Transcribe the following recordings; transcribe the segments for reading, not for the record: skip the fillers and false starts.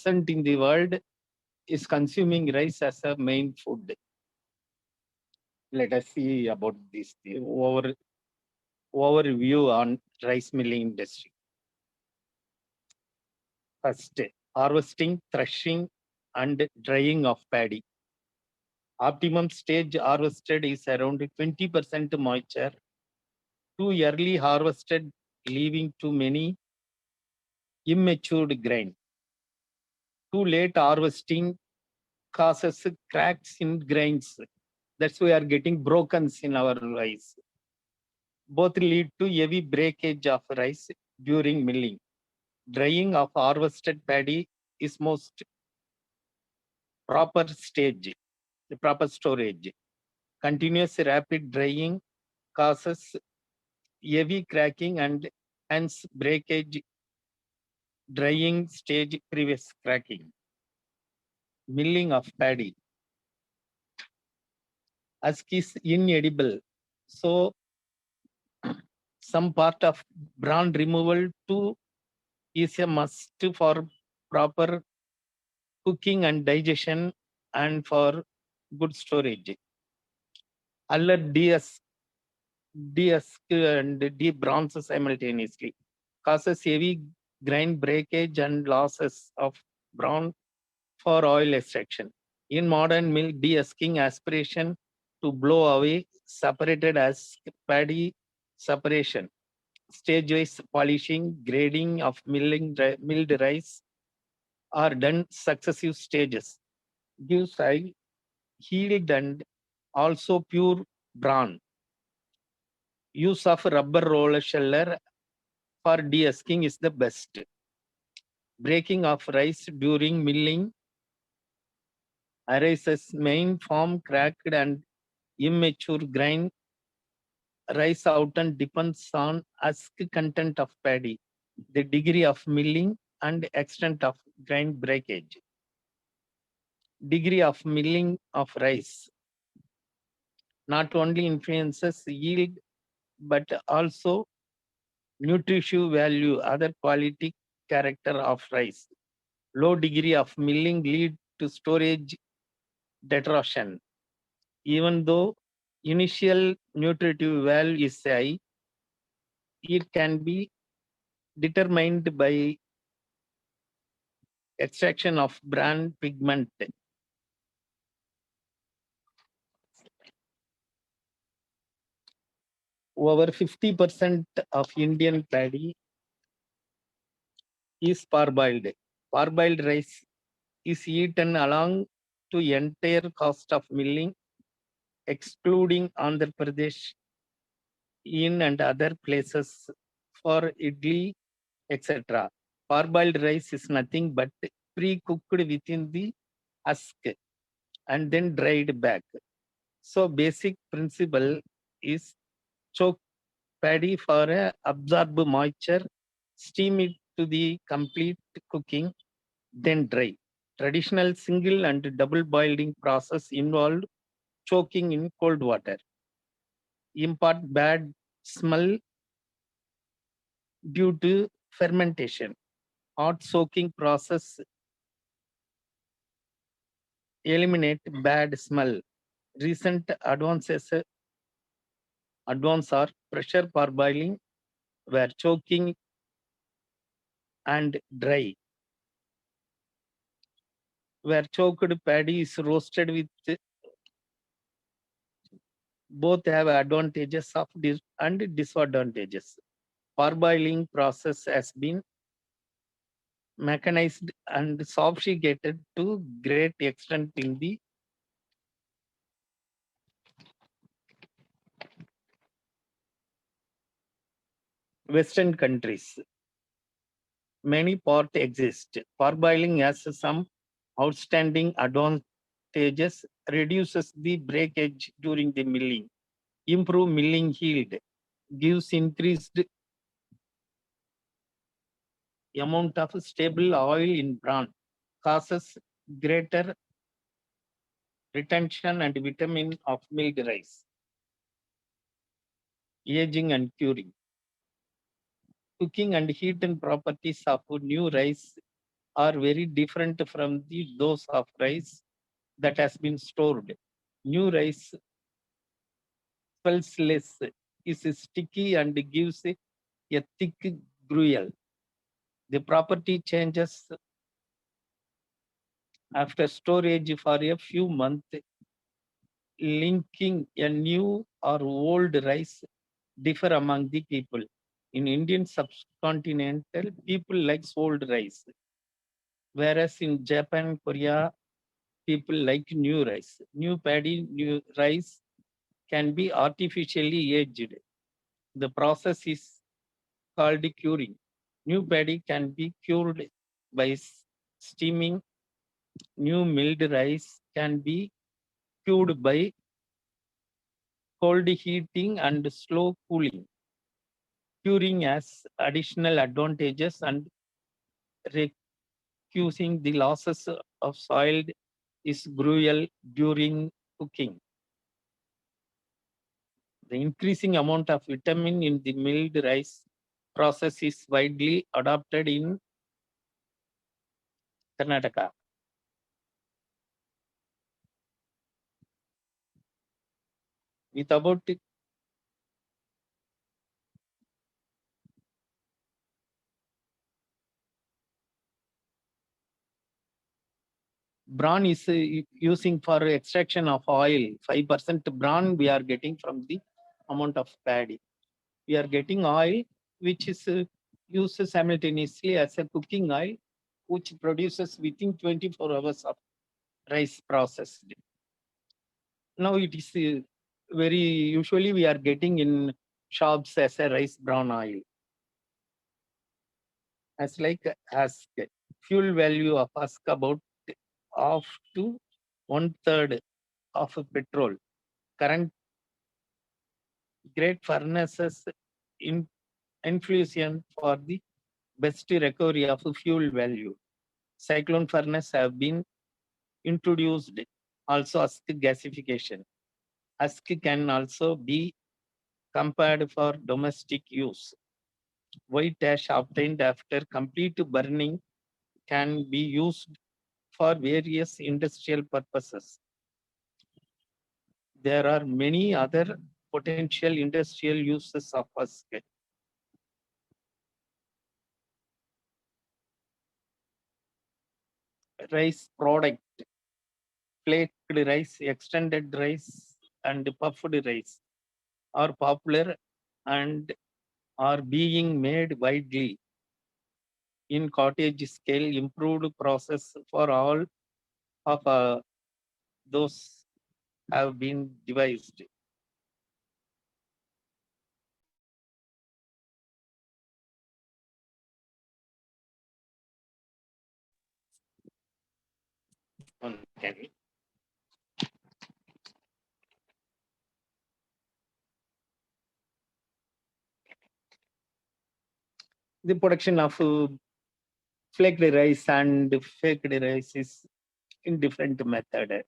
in the world is consuming rice as a main food. Let us see about this overview on rice milling industry. First, harvesting, threshing, and drying of paddy. Optimum stage harvested is around 20% moisture. Too early harvested, leaving too many immature grain. Too late harvesting causes cracks in grains. That's why we are getting broken in our rice. Both lead to heavy breakage of rice during milling. Drying of harvested paddy is most proper stage, the proper storage. Continuous rapid drying causes heavy cracking and hence breakage. Drying stage previous cracking. Milling of paddy. Husk is inedible. So some part of bran removal too is a must for proper cooking and digestion and for good storage. Alert de-husk and de-bronze simultaneously causes heavy grain breakage and losses of brown for oil extraction. In modern milk, de-husking aspiration to blow away separated as paddy separation. Stage-wise polishing, grading of milled rice are done successive stages. Gives high yield and also pure bran. Use of rubber roller sheller for de-husking is the best. Breaking of rice during milling arises main form cracked and immature grain. Rice outcome depends on husk content of paddy, the degree of milling and extent of grain breakage. Degree of milling of rice not only influences yield but also nutritive value, other quality character of rice. Low degree of milling lead to storage deterioration. Even though initial nutritive value is high, it can be determined by extraction of bran pigment. Over 50% of Indian paddy is parboiled. Parboiled rice is eaten along to entire cost of milling, excluding Andhra Pradesh, in and other places for idli, etc. Parboiled rice is nothing but pre-cooked within the husk and then dried back. So basic principle is choke paddy for absorb moisture, steam it to the complete cooking, then dry. Traditional single and double boiling process involved choking in cold water. Impart bad smell due to fermentation. Hot soaking process eliminate bad smell. Recent advance are pressure parboiling, where choking and dry. Where choked paddy is roasted with both have advantages of and disadvantages. Parboiling process has been mechanized and sophisticated to great extent in the Western countries. Many parts exist. Parboiling has some outstanding advantages, reduces the breakage during the milling, improve milling yield, gives increased amount of stable oil in bran, causes greater retention and vitamin of milled rice. Aging and curing. Cooking and heating properties of new rice are very different from those of rice that has been stored. New rice smells less, is sticky and gives a thick gruel. The property changes after storage for a few months, linking a new or old rice differ among the people. In Indian subcontinental, people like old rice, whereas in Japan, Korea, people like new rice. New paddy, new rice can be artificially aged. The process is called curing. New paddy can be cured by steaming. New milled rice can be cured by cold heating and slow cooling. Curing has additional advantages and recusing the losses of soil is crucial during cooking. The increasing amount of vitamin in the milled rice process is widely adopted in Karnataka. With about bran is using for extraction of oil. 5% bran we are getting from the amount of paddy. We are getting oil which is used simultaneously as a cooking oil, which produces within 24 hours of rice processed. Now it is very usually we are getting in shops as a rice brown oil. As like ask fuel value of ask about half to one third of petrol. Current great furnaces in influence for the best recovery of fuel value. Cyclone furnace have been introduced, also ask gasification. Ask can also be compared for domestic use. White ash obtained after complete burning can be used for various industrial purposes. There are many other potential industrial uses of husk. Rice product, flaked rice, extended rice, and puffed rice are popular and are being made widely in cottage scale. Improved process for all of those have been devised. Okay. The production of flaked rice and faked rice is in different method.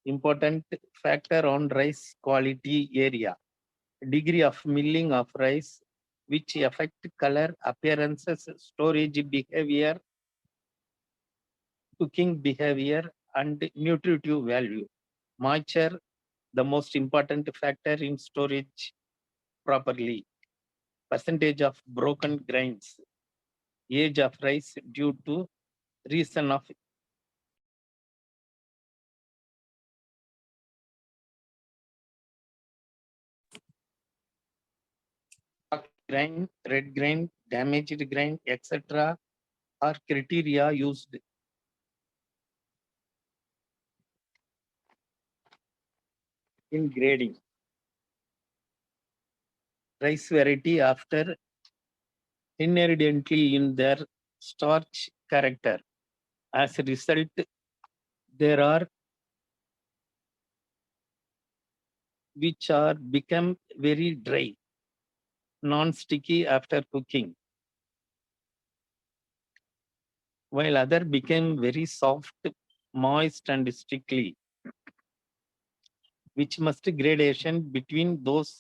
Important factor on rice quality area. Degree of milling of rice, which affect color, appearances, storage behavior, cooking behavior, and nutritive value. Moisture, the most important factor in storage properly. Percentage of broken grains. Age of rice due to reason of grain, red grain, damaged grain, etc. are criteria used in grading. Rice variety after inherently in their starch character. As a result, there are which are become very dry, non-sticky after cooking, while other became very soft, moist and sticky which must gradation between those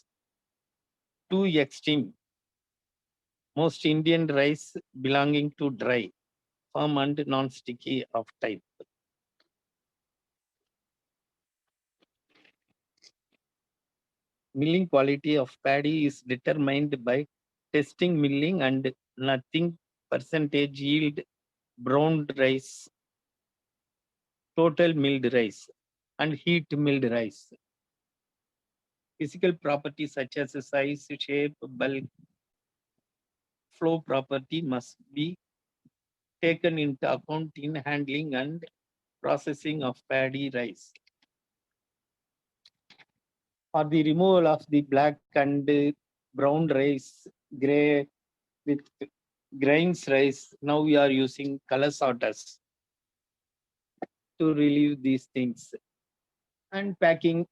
two extreme. Most Indian rice belonging to dry, firm and non-sticky of type. Milling quality of paddy is determined by testing milling and nothing percentage yield browned rice, total milled rice, and heat milled rice. Physical properties such as size, shape, bulk, flow property must be taken into account in handling and processing of paddy rice. For the removal of the black and brown rice, gray with grains rice, now we are using color sorters to relieve these things. And packing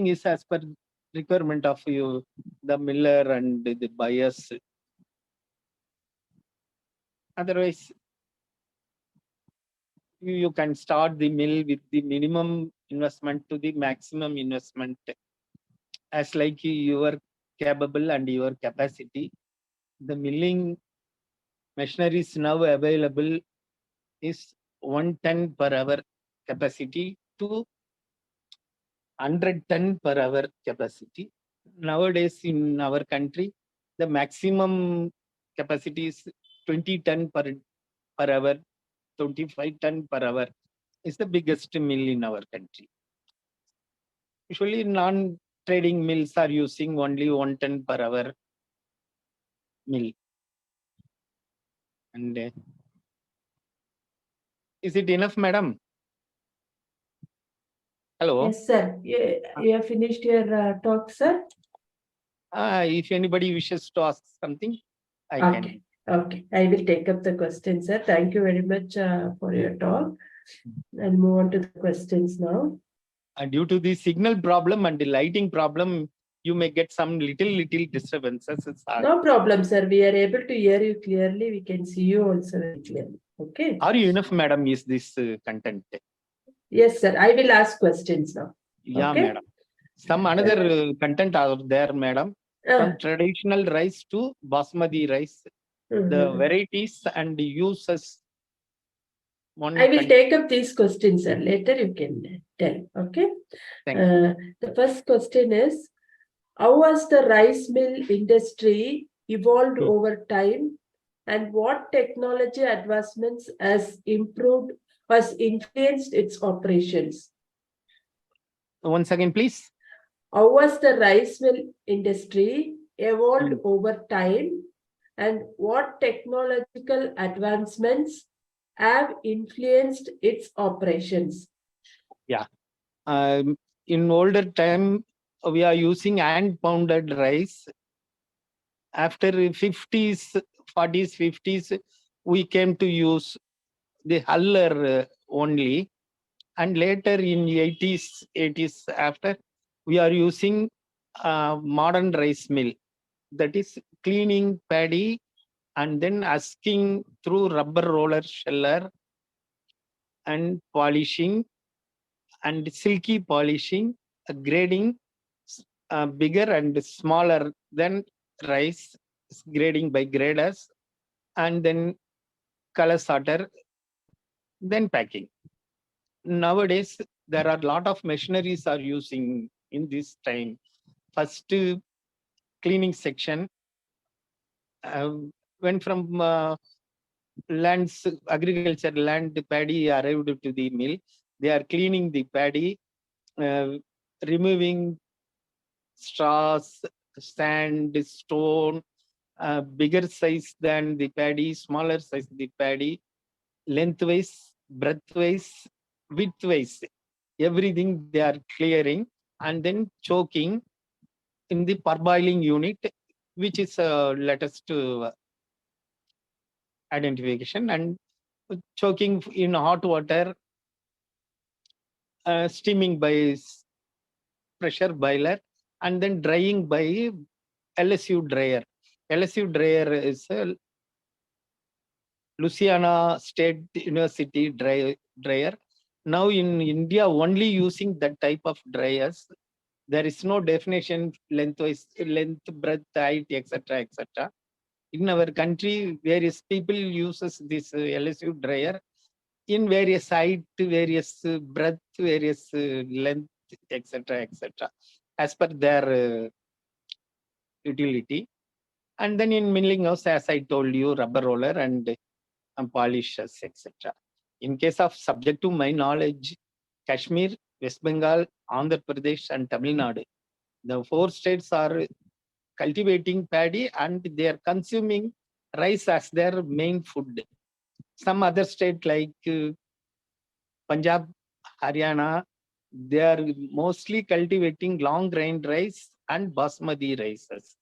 is as per requirement of you, the miller and the buyers. Otherwise, you can start the mill with the minimum investment to the maximum investment as like you are capable and your capacity. The milling machineries now available is 1 ton per hour capacity to 100 ton per hour capacity. Nowadays in our country, the maximum capacity is 20 ton per hour, 25 ton per hour is the biggest mill in our country. Usually non-trading mills are using only 1 ton per hour mill. And is it enough, madam? Hello. Yes, sir. You have finished your talk, sir? If anybody wishes to ask something, I can. Okay. I will take up the question, sir. Thank you very much for your talk. I'll move on to the questions now. Due to the signal problem and the lighting problem, you may get some little disturbances. No problem, sir. We are able to hear you clearly. We can see you also very clearly. Okay. Are you enough, madam? Is this content? Yes, sir. I will ask questions now. Yeah, okay? madam. Some another content are there, madam. From traditional rice to basmati rice, the varieties and uses. I will take up these questions, sir. Later you can tell. Okay. The first question is, how has the rice mill industry evolved over time, and what technology advancements has influenced its operations? Once again, please. How has the rice mill industry evolved over time, and what technological advancements have influenced its operations? Yeah. In older time, we are using hand-pounded rice. After 50s, 40s, 50s, we came to use the huller only. And later in 80s after, we are using modern rice mill. That is cleaning paddy and then husking through rubber roller sheller and polishing and silky polishing, grading bigger and smaller than rice, grading by graders, and then color sorter, then packing. Nowadays, there are a lot of machineries are using in this time. First, cleaning section went from lands, agriculture land paddy arrived to the mill. They are cleaning the paddy, removing straws, sand, stone, bigger size than the paddy, smaller size the paddy, lengthwise, breadthwise, widthwise. Everything they are clearing and then choking in the parboiling unit, which is latest identification, and choking in hot water, steaming by pressure boiler, and then drying by LSU dryer. LSU dryer is a Louisiana State University dryer. Now in India, only using that type of dryers. There is no definition, length, breadth, height, etc., etc. In our country, various people uses this LSU dryer in various height, various breadth, various length, etc., etc., as per their utility. And then in milling house, as I told you, rubber roller and polishers, etc. In case of subject to my knowledge, Kashmir, West Bengal, Andhra Pradesh, and Tamil Nadu, the 4 states are cultivating paddy and they are consuming rice as their main food. Some other state like Punjab, Haryana, they are mostly cultivating long grain rice and basmati rices.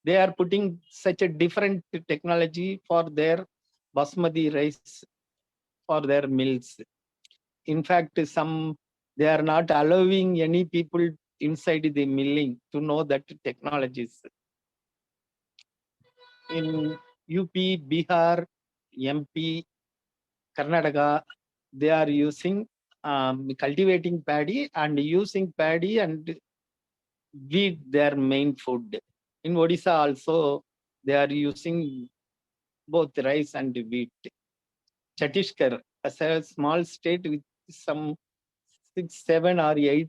They are putting such a different technology for their basmati rice for their mills. In fact, they are not allowing any people inside the milling to know that technologies. In UP, Bihar, MP, Karnataka, they are using cultivating paddy and using paddy and wheat their main food. In Odisha also, they are using both rice and wheat. Chhattisgarh, as a small state with some 6, 7, or 8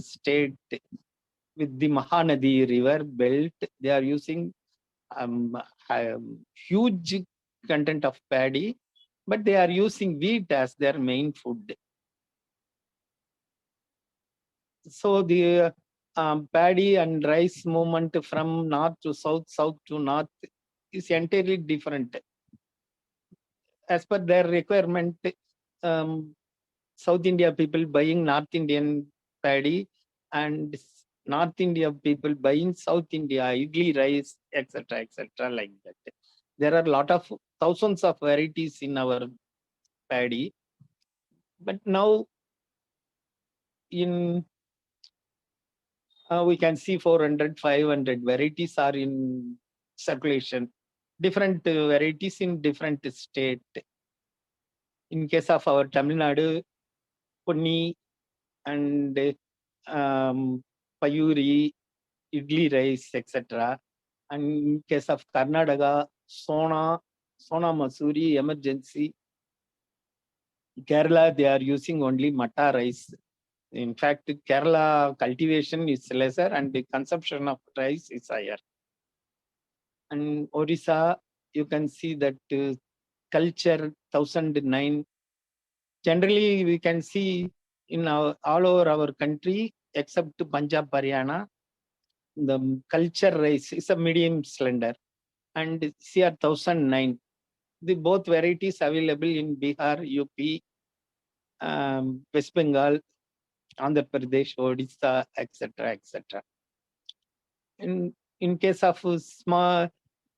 state with the Mahanadi river belt, they are using huge content of paddy, but they are using wheat as their main food. So the paddy and rice movement from north to south, south to north is entirely different. As per their requirement, South India people buying North Indian paddy and North India people buying South India idli rice, etc., etc., like that. There are a lot of thousands of varieties in our paddy, but now in we can see 400, 500 varieties are in circulation. Different varieties in different state. In case of our Tamil Nadu, Punni and Payuri, idli rice, etc. And in case of Karnataka, Sona Masuri, emergency. Kerala, they are using only matta rice. In fact, Kerala cultivation is lesser and the consumption of rice is higher. And Odisha, you can see that culture 1009. Generally, we can see in all over our country, except Punjab, Haryana, the culture rice is a medium slender. And CR 1009, the both varieties available in Bihar, UP, West Bengal, Andhra Pradesh, Odisha, etc., etc. In case of small,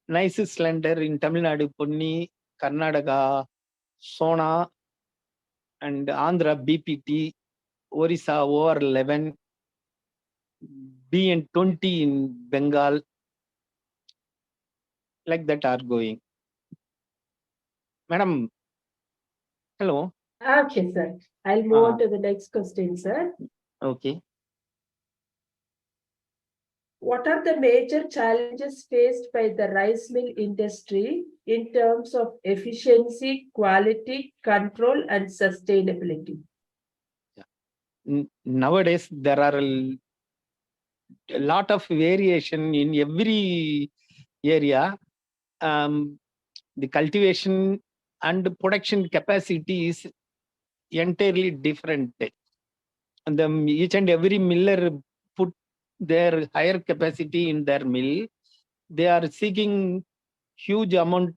nice slender in Tamil Nadu, Punni, Karnataka, Sona, and Andhra, BPT, Orissa, over 11, BN 20 in Bengal, like that are going. Madam, hello. Okay, sir. I'll move on to the next question, sir. Okay. What are the major challenges faced by the rice mill industry in terms of efficiency, quality, control, and sustainability? Nowadays, there are a lot of variation in every area. The cultivation and production capacity is entirely different. And each and every miller put their higher capacity in their mill. They are seeking huge amount,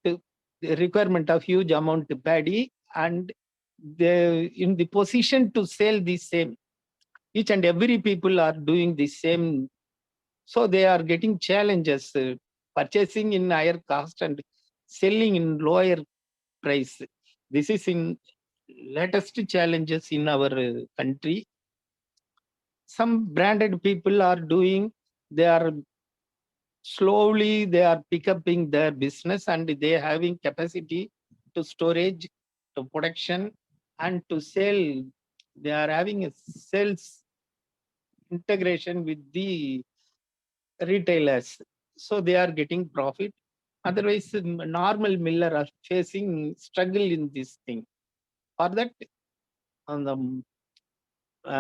requirement of huge amount of paddy, and they in the position to sell the same. Each and every people are doing the same. So they are getting challenges, purchasing in higher cost and selling in lower price. This is in latest challenges in our country. Some branded people are doing, they are slowly, they are picking their business and they are having capacity to storage, to production, and to sell They are having a sales integration with the retailers, so they are getting profit. Otherwise, normal miller are facing struggle in this thing. For that, the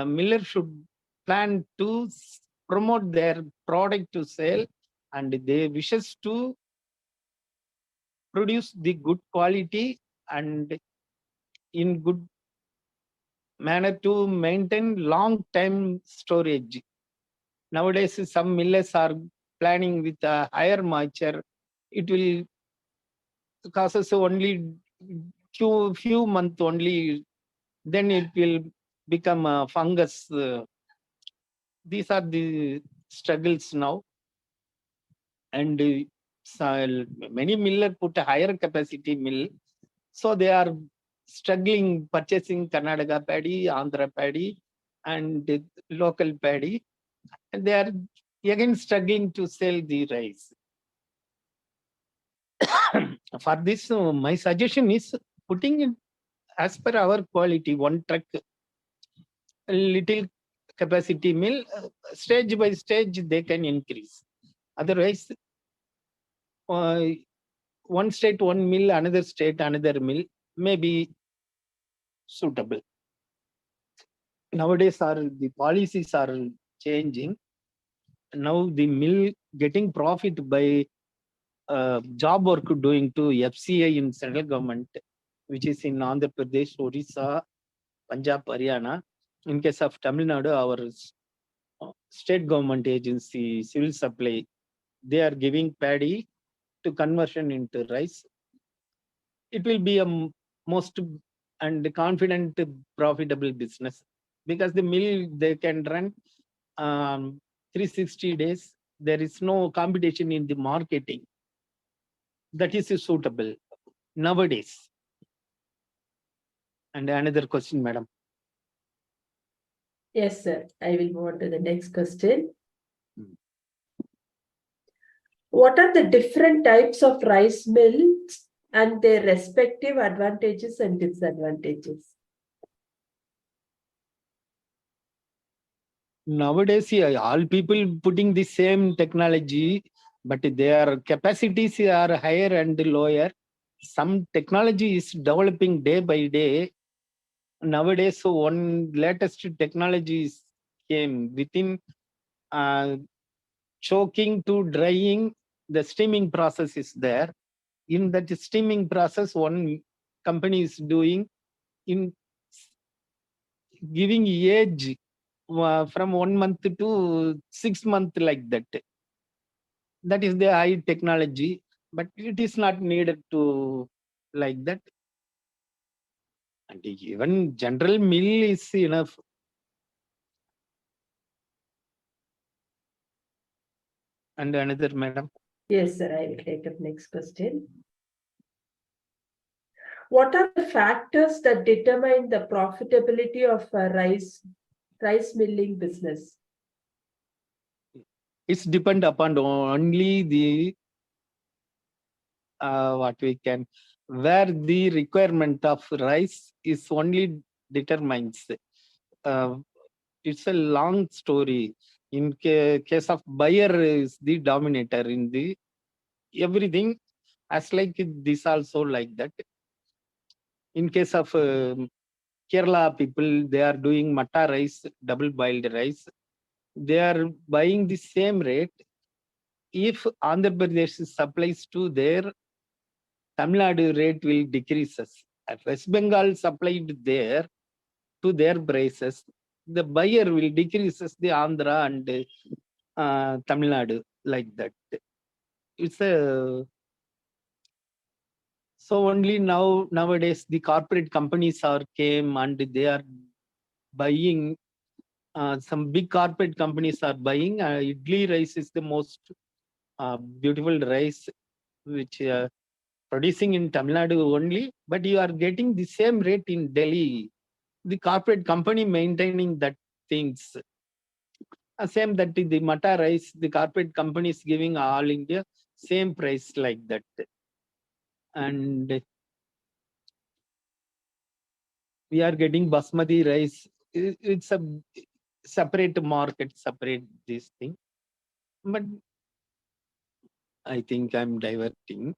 miller should plan to promote their product to sell, and they wishes to produce the good quality and in good manner to maintain long time storage. Nowadays, some millers are planning with a higher moisture. It will causes only few months only. Then it will become a fungus. These are the struggles now, and many miller put a higher capacity mill, so they are struggling purchasing Karnataka paddy, Andhra paddy, and local paddy, and they are again struggling to sell the rice. For this, my suggestion is putting it as per our quality, one truck, a little capacity mill, stage by stage they can increase. Otherwise, one state, one mill, another state, another mill may be suitable. Nowadays, the policies are changing. Now the mill getting profit by job work doing to FCI in central government, which is in Andhra Pradesh, Odisha, Punjab, Haryana. In case of Tamilnadu, our state government agency, civil supply, they are giving paddy to conversion into rice. It will be a most and confident profitable business, because the mill they can run 360 days. There is no competition in the marketing. That is suitable nowadays. And another question, madam. Yes, sir. I will move on to the next question. What are the different types of rice mills and their respective advantages and disadvantages? Nowadays, all people putting the same technology, but their capacities are higher and lower. Some technology is developing day by day. Nowadays, one latest technology came within choking to drying. The steaming process is there. In that steaming process, one company is doing in giving age from 1 month to 6 months, like that. That is the high technology, but it is not needed to like that. And even general mill is enough. And another, madam. Yes, sir. I will take up next question. What are the factors that determine the profitability of a rice milling business? It's depend upon only the what we can, where the requirement of rice is only determines. It's a long story. In case of buyer is the dominator in the everything, as like this also like that. In case of Kerala people, they are doing matta rice, double boiled rice. They are buying the same rate. If Andhra Pradesh supplies to their Tamilnadu, rate will decrease. If West Bengal supplied there to their prices, the buyer will decrease the Andhra and Tamilnadu, like that. It's a so only nowadays the corporate companies are came and they are buying. Some big corporate companies are buying. Idli rice is the most beautiful rice which producing in Tamil Nadu only, but you are getting the same rate in Delhi. The corporate company maintaining that things. Same that the matta rice, the corporate company is giving all India same price like that. And we are getting basmati rice it's a separate market, separate this thing. But I think I'm diverting.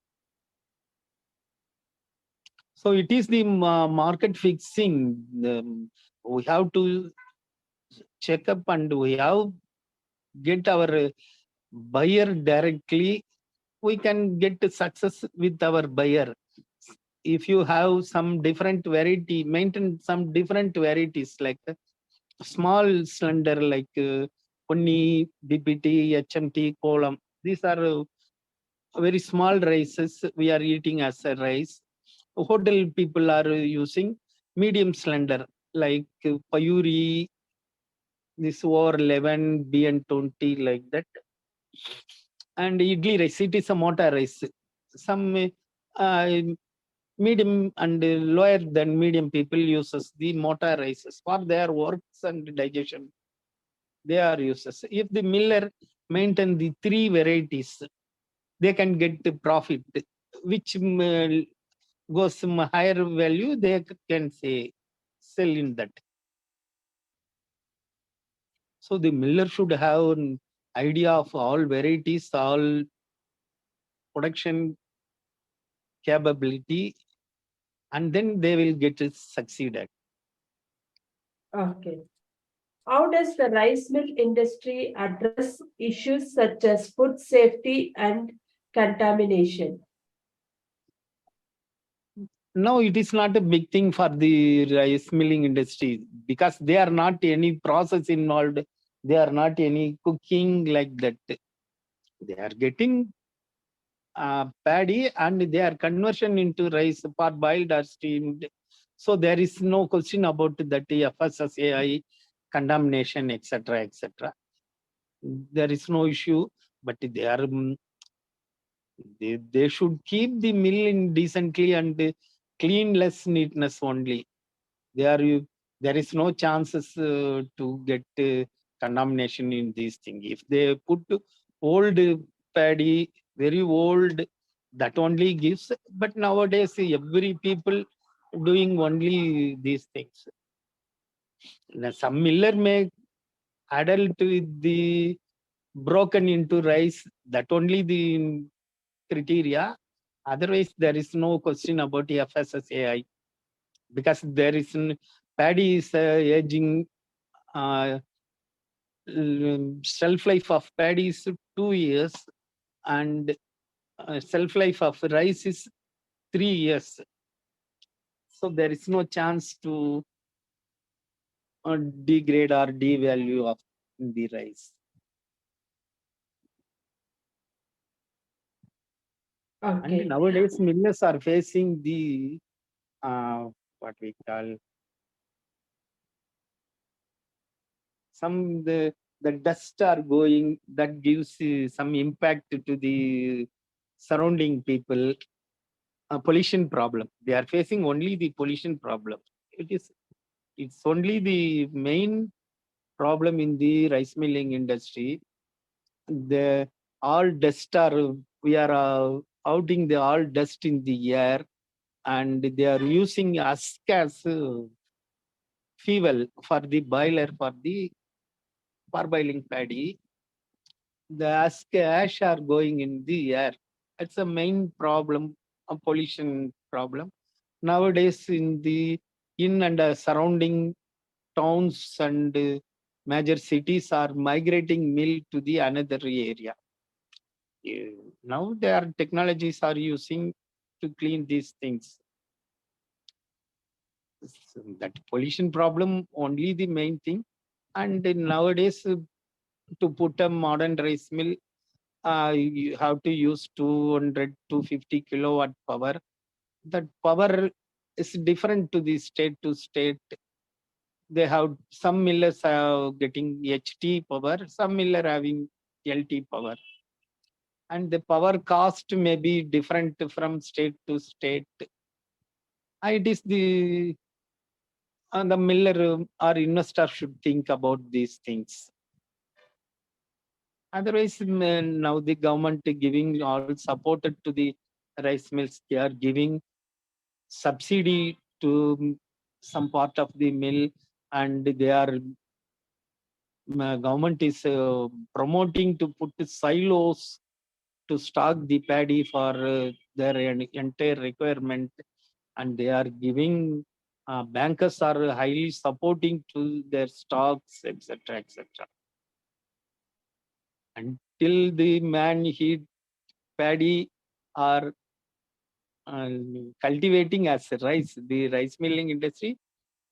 So it is the market fixing. We have to check up and we have get our buyer directly. We can get success with our buyer. If you have some different variety, maintain some different varieties like small slender like Ponni, BPT, HMT, Kolam. These are very small rices we are eating as a rice. Hotel people are using medium slender like Payuri, this over 11, BN20 like that. And idli rice, it is a mota rice. Some medium and lower than medium people uses the mota rices for their works and digestion. They are uses. If the miller maintain the three varieties, they can get the profit, which goes some higher value, they can say sell in that. So the miller should have an idea of all varieties, all production capability, and then they will get to succeed at. Okay. How does the rice mill industry address issues such as food safety and contamination? No, it is not a big thing for the rice milling industry because they are not any process involved. They are not any cooking like that. They are getting paddy and they are conversion into rice for boiled or steamed. So there is no question about that FSSAI contamination, etc., etc. There is no issue, but they are they should keep the mill in decently and cleanless neatness only. There is no chances to get contamination in these things. If they put old paddy, very old, that only gives. But nowadays, every people doing only these things. Now, some miller may adult with the broken into rice. That only the criteria. Otherwise, there is no question about FSSAI because there is paddy is aging. Shelf life of paddy is 2 years and shelf life of rice is 3 years. So there is no chance to degrade or devalue of the rice. Okay. And nowadays millers are facing the what we call the dust are going that gives some impact to the surrounding people. A pollution problem. They are facing only the pollution problem. It's only the main problem in the rice milling industry. The all dust are we are outing the all dust in the air, and they are using husk as fuel for the boiler for the parboiling paddy. The ash are going in the air. It's a main problem, a pollution problem. Nowadays, in and surrounding towns and major cities are migrating mill to the another area. Now their technologies are using to clean these things. So that pollution problem only the main thing. And nowadays, to put a modern rice mill, you have to use 200 to 50 kilowatt power. That power is different to the state to state. They have some millers are getting HT power, some miller having LT power. And the power cost may be different from state to state. It is the miller or investor should think about these things. Otherwise, now the government giving all supported to the rice mills. They are giving subsidy to some part of the mill and they are government is promoting to put silos to stock the paddy for their entire requirement, and they are giving bankers are highly supporting to their stocks, etc., etc. Until the man heat paddy are cultivating as rice, the rice milling industry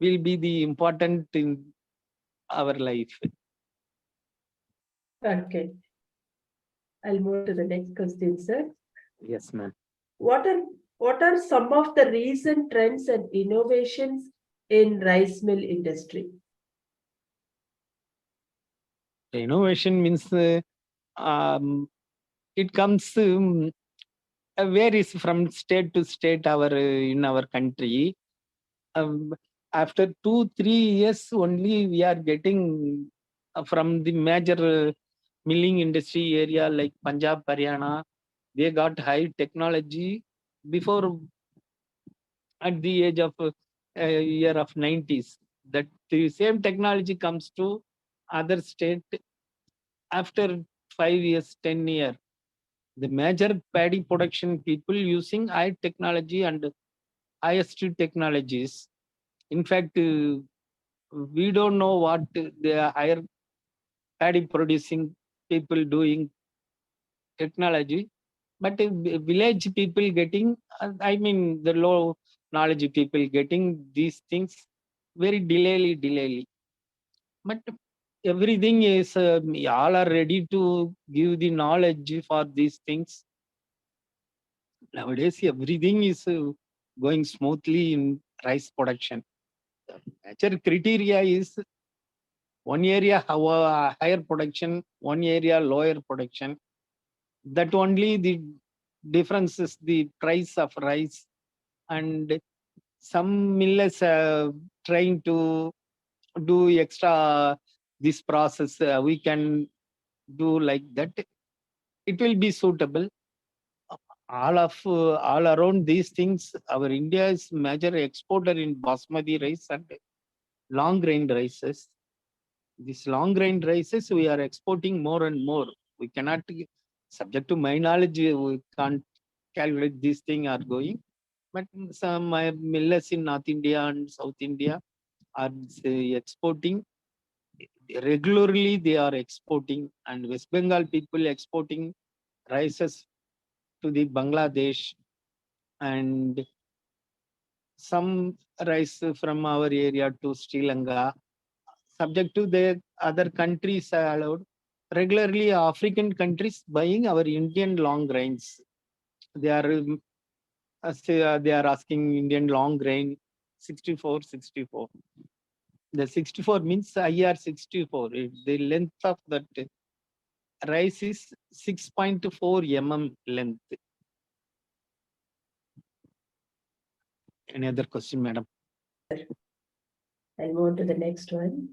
will be the important in our life. Okay. I'll move to the next question, sir. Yes, ma'am. What are some of the recent trends and innovations in rice mill industry? The innovation means it comes varies from state to state in our country. After 2-3 years only we are getting from the major milling industry area like Punjab, Haryana. They got high technology before at the age of year of 90s. That the same technology comes to other state after 5 years, 10 years. The major paddy production people using high technology and highest technologies. In fact, we don't know what the higher paddy producing people doing technology, but village people getting, I mean, the low knowledge people getting these things very delayly. But everything is, all are ready to give the knowledge for these things. Nowadays, everything is going smoothly in rice production. The major criteria is one area higher production, one area lower production. That only the difference is the price of rice, and some millers trying to do extra this process. We can do like that. It will be suitable. All around these things, our India is major exporter in basmati rice and long grain rices. These long grain rices we are exporting more and more. We cannot, subject to my knowledge, we can't calculate these things are going. But some millers in North India and South India are exporting regularly. They are exporting, and West Bengal people exporting rices to the Bangladesh, and some rice from our area to Sri Lanka. Subject to the other countries allowed. Regularly, African countries buying our Indian long grains. They are they are asking Indian long grain 64. The 64 means IR 64. The length of that rice is 6.4 mm length. Any other question, madam? I'll move to the next one.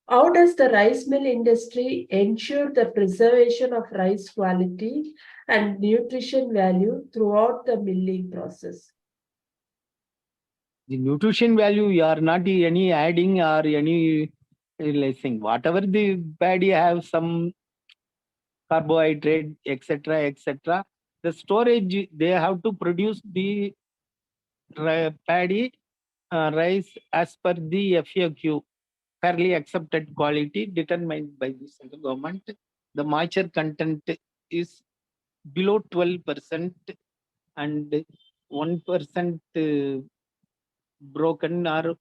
How does the rice mill industry ensure the preservation of rice quality and nutrition value throughout the milling process? The nutrition value, you are not any adding or any lessing. Whatever the paddy have some carbohydrate, etc. The storage, they have to produce the paddy rice as per the FAQ, fairly accepted quality determined by the central government. The moisture content is below 12% and 1% broken or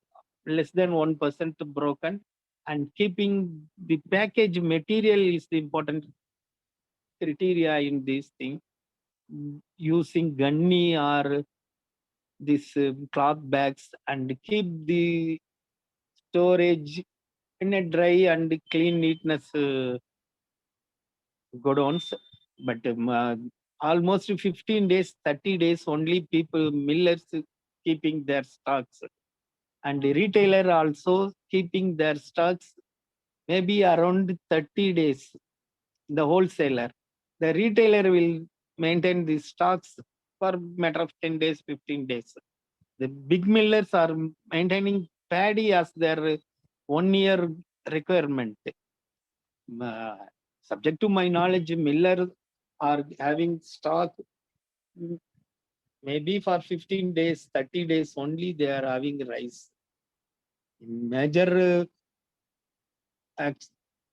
less than 1% broken, and keeping the package material is the important criteria in this thing. Using gunny or this cloth bags and keep the storage in a dry and clean neatness godowns. But almost 15 days, 30 days only people, millers keeping their stocks, and the retailer also keeping their stocks maybe around 30 days, the wholesaler. The retailer will maintain the stocks for a matter of 10 days, 15 days. The big millers are maintaining paddy as their 1 year requirement. Subject to my knowledge, millers are having stock maybe for 15 days, 30 days only they are having rice. Major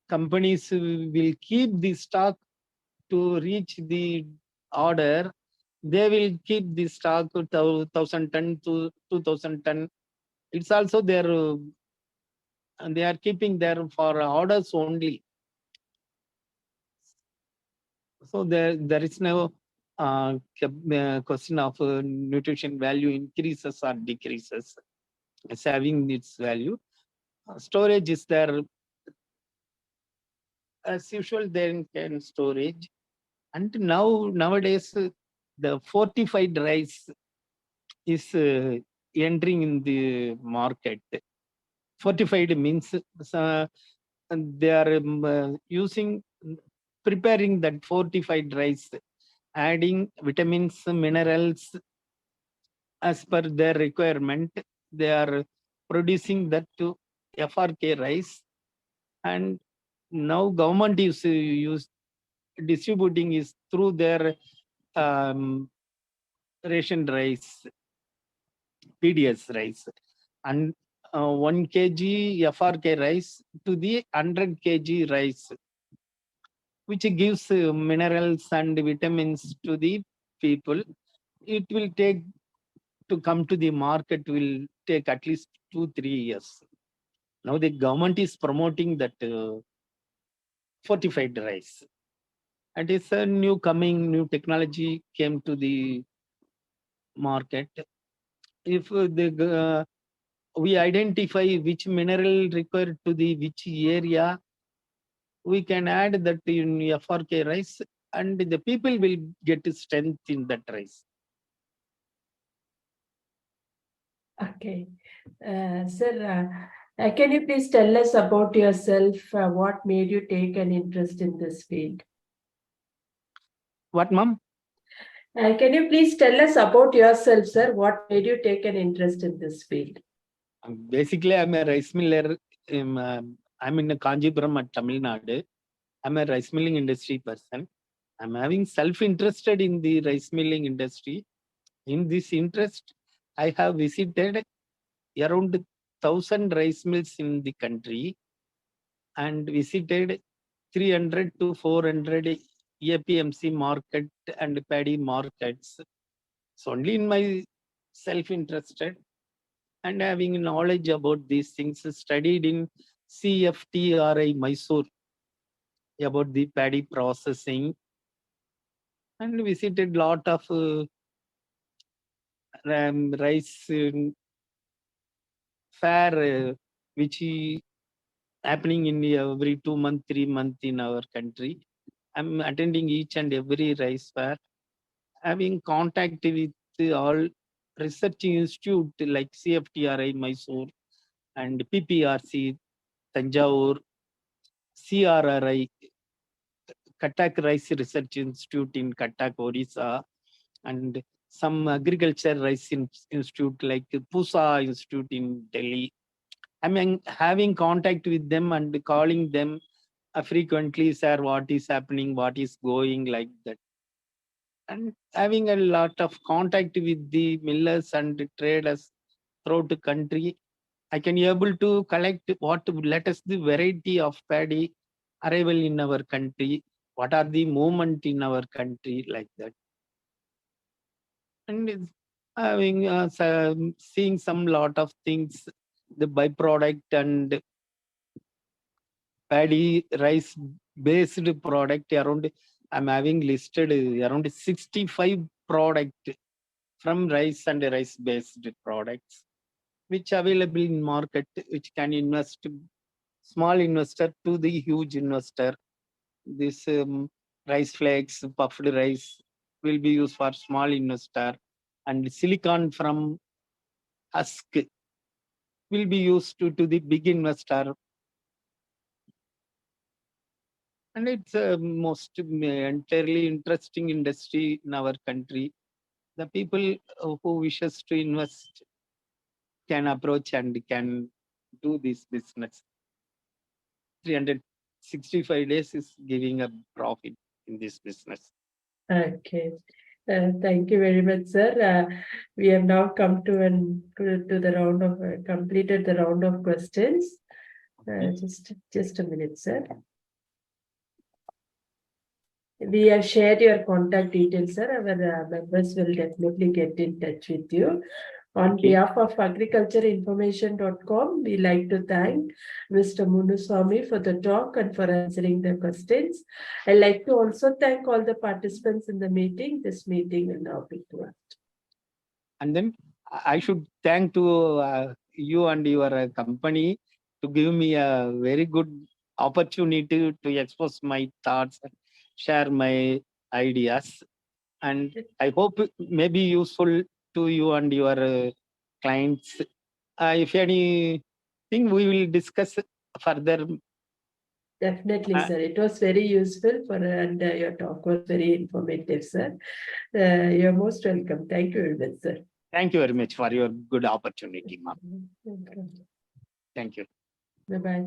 companies will keep the stock to reach the order. They will keep the stock to 1,000 ton to 2,000 ton. It's also their, and they are keeping there for orders only. So there is no question of nutrition value increases or decreases. It's having its value. Storage is there as usual. Then can storage, and nowadays the fortified rice is entering in the market. Fortified means they are preparing that fortified rice, adding vitamins, minerals as per their requirement. They are producing that to FRK rice, and now government is distributing is through their ration rice, PDS rice, and 1 kg FRK rice to the 100 kg rice, which gives minerals and vitamins to the people. It will take to come to the market will take at least 2-3 years. Now the government is promoting that fortified rice. And it's a new technology came to the market. If we identify which mineral required to the which area, we can add that in FRK rice, and the people will get strength in that rice. Okay. Sir, can you please tell us about yourself? What made you take an interest in this field? What, ma'am? Can you please tell us about yourself, sir? What made you take an interest in this field? Basically, I'm a rice miller. I'm in Kanchipuram at Tamilnadu. I'm a rice milling industry person. I'm having self-interested in the rice milling industry. In this interest, I have visited around 1,000 rice mills in the country and visited 300 to 400 APMC market and paddy markets. So only in my self-interested and having knowledge about these things, studied in CFTRI Mysore about the paddy processing, and visited lot of rice fair which happening in every 2 months, 3 months in our country. I'm attending each and every rice fair, having contact with all research institute like CFTRI Mysore and PPRC Tanjavur, CRRI Cuttack Rice Research Institute in Cuttack, Odisha, and some agriculture rice institute like Pusa Institute in Delhi. I mean, having contact with them and calling them frequently, sir, what is happening, what is going, like that. And having a lot of contact with the millers and traders throughout the country, I can be able to collect what let us the variety of paddy arrival in our country, what are the movement in our country, like that. And having seeing some lot of things, the byproduct and paddy rice based product around, I'm having listed around 65 product from rice and rice based products which available in market, which can invest small investor to the huge investor. This rice flakes, puffed rice will be used for small investor, and silicon from husk will be used to the big investor. And it's a most entirely interesting industry in our country. The people who wishes to invest can approach and can do this business. 365 days is giving a profit in this business. Okay. Thank you very much, sir. We have now come to the round of completed the round of questions. Just a minute, sir. We have shared your contact details, sir. Our members will definitely get in touch with you. On behalf of agricultureinformation.com, we like to thank Mr. Munusamy for the talk and for answering the questions. I'd like to also thank all the participants in the meeting. This meeting will now be closed. And then I should thank to you and your company to give me a very good opportunity to expose my thoughts, share my ideas. And I hope it may be useful to you and your clients. If anything, we will discuss further. Definitely, sir. It was very useful and your talk was very informative, sir. You're most welcome. Thank you very much, sir. Thank you very much for your good opportunity, ma'am. Thank you. Bye-bye.